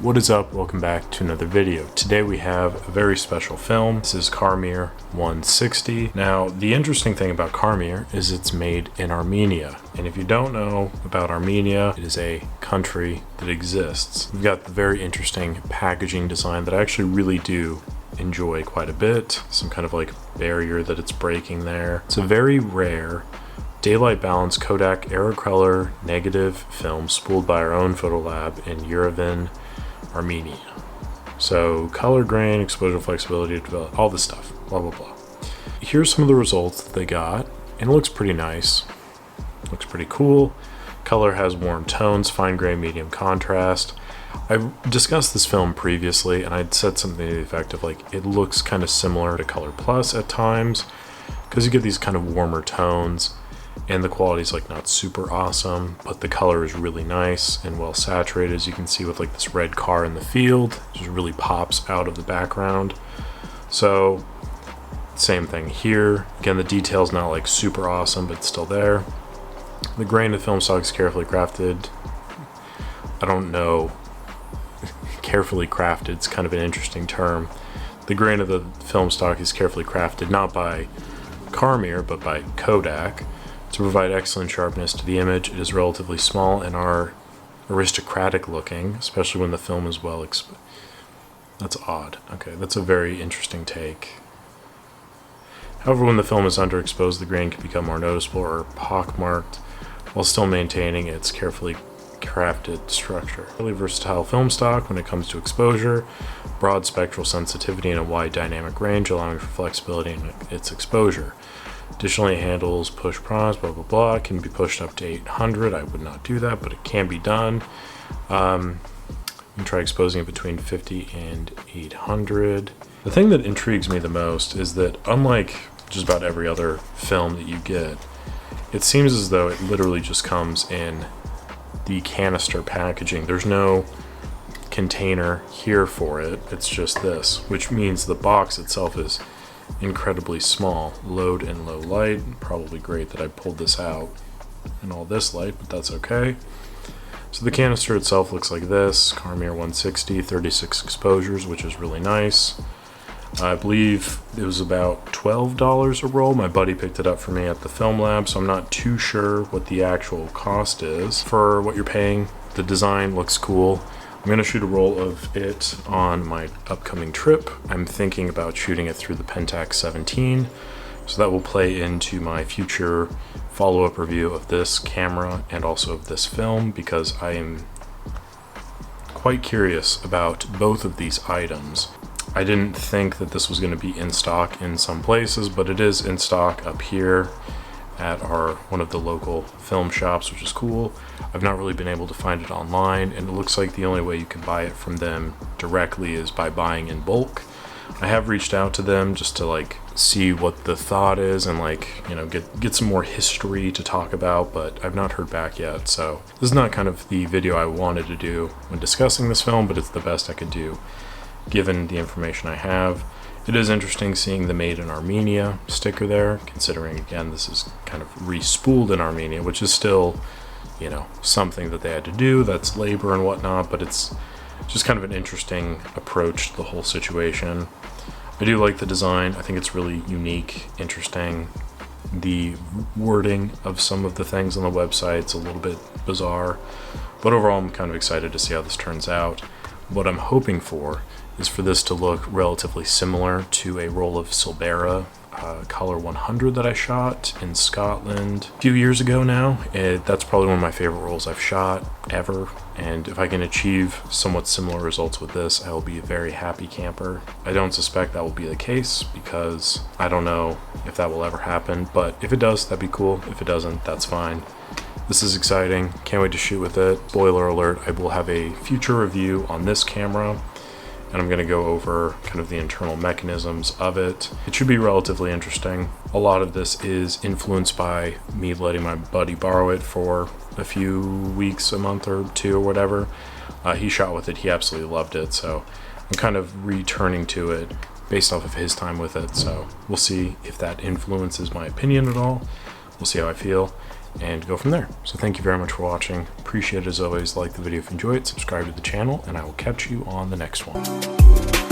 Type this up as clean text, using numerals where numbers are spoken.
What is up? Welcome back to another video. Today we have a very special film. This is Karmir 160. Now, the interesting thing about Karmir is it's made in Armenia. And if you don't know about Armenia, it is a country that exists. We've got the very interesting packaging design that I actually really do enjoy quite a bit. Some kind of like barrier that it's breaking there. It's a very rare daylight balance Kodak Aerocolor negative film spooled by our own photo lab in Yerevan, Armenia. So color grain, exposure flexibility, develop all this stuff, blah blah blah. Here's some of the results that they got, and it looks pretty nice. Looks pretty cool. Color has warm tones, fine grain, medium contrast. I discussed this film previously, and I'd said something to the effect of like it looks kind of similar to Color Plus at times, because you get these kind of warmer tones. And the quality is like not super awesome, but the color is really nice and well saturated, as you can see with like this red car in the field. It just really pops out of the background. So same thing here. Again, the detail's not like super awesome, but it's still there. The grain of the film stock is carefully crafted. I don't know. Carefully crafted, it's kind of an interesting term. The grain of the film stock is carefully crafted, not by Karmir, but by Kodak, to provide excellent sharpness to the image. It is relatively small and are aristocratic looking, especially when the film is well That's odd. Okay, that's a very interesting take. However, when the film is underexposed, the grain can become more noticeable or pockmarked while still maintaining its carefully crafted structure. Really versatile film stock when it comes to exposure, broad spectral sensitivity and a wide dynamic range, allowing for flexibility in its exposure. Additionally, it handles push primes, blah blah blah. It can be pushed up to 800. I would not do that, but it can be done. You can try exposing it between 50 and 800. The thing that intrigues me the most is that, unlike just about every other film that you get, it seems as though it literally just comes in the canister packaging. There's no container here for it. It's just this, which means the box itself is incredibly small. Load and low light. Probably great that I pulled this out in all this light, but that's okay. So the canister itself looks like this. Karmir 160, 36 exposures, which is really nice. I believe it was about $12 a roll. My buddy picked it up for me at the film lab, so I'm not too sure what the actual cost is for what you're paying. The design looks cool. I'm going to shoot a roll of it on my upcoming trip. I'm thinking about shooting it through the Pentax 17, so that will play into my future follow-up review of this camera and also of this film, because I am quite curious about both of these items. I didn't think that this was going to be in stock in some places, but it is in stock up here at one of the local film shops, which is cool. I've not really been able to find it online, and it looks like the only way you can buy it from them directly is by buying in bulk. I have reached out to them just to like see what the thought is and like, you know, get some more history to talk about, but I've not heard back yet. So this is not kind of the video I wanted to do when discussing this film, but it's the best I could do given the information I have. It is interesting seeing the Made in Armenia sticker there, considering again this is kind of re-spooled in Armenia, which is still, you know, something that they had to do. That's labor and whatnot, but it's just kind of an interesting approach to the whole situation. I do like the design. I think it's really unique, interesting. The wording of some of the things on the website's a little bit bizarre, but overall I'm kind of excited to see how this turns out. What I'm hoping for is for this to look relatively similar to a roll of Silbera Color 100 that I shot in Scotland a few years ago now. That's probably one of my favorite rolls I've shot ever, and if I can achieve somewhat similar results with this, I will be a very happy camper. I don't suspect that will be the case because I don't know if that will ever happen, but if it does, that'd be cool. If it doesn't, that's fine. This is exciting. Can't wait to shoot with it. Spoiler alert, I will have a future review on this camera, and I'm going to go over kind of the internal mechanisms of it. It should be relatively interesting. A lot of this is influenced by me letting my buddy borrow it for a few weeks, a month or two or whatever. He shot with it, he absolutely loved it, so I'm kind of returning to it based off of his time with it, so we'll see if that influences my opinion at all. We'll see how I feel. and go from there. So thank you very much for watching. Appreciate it as always. Like the video if you enjoy it, subscribe to the channel, and I will catch you on the next one.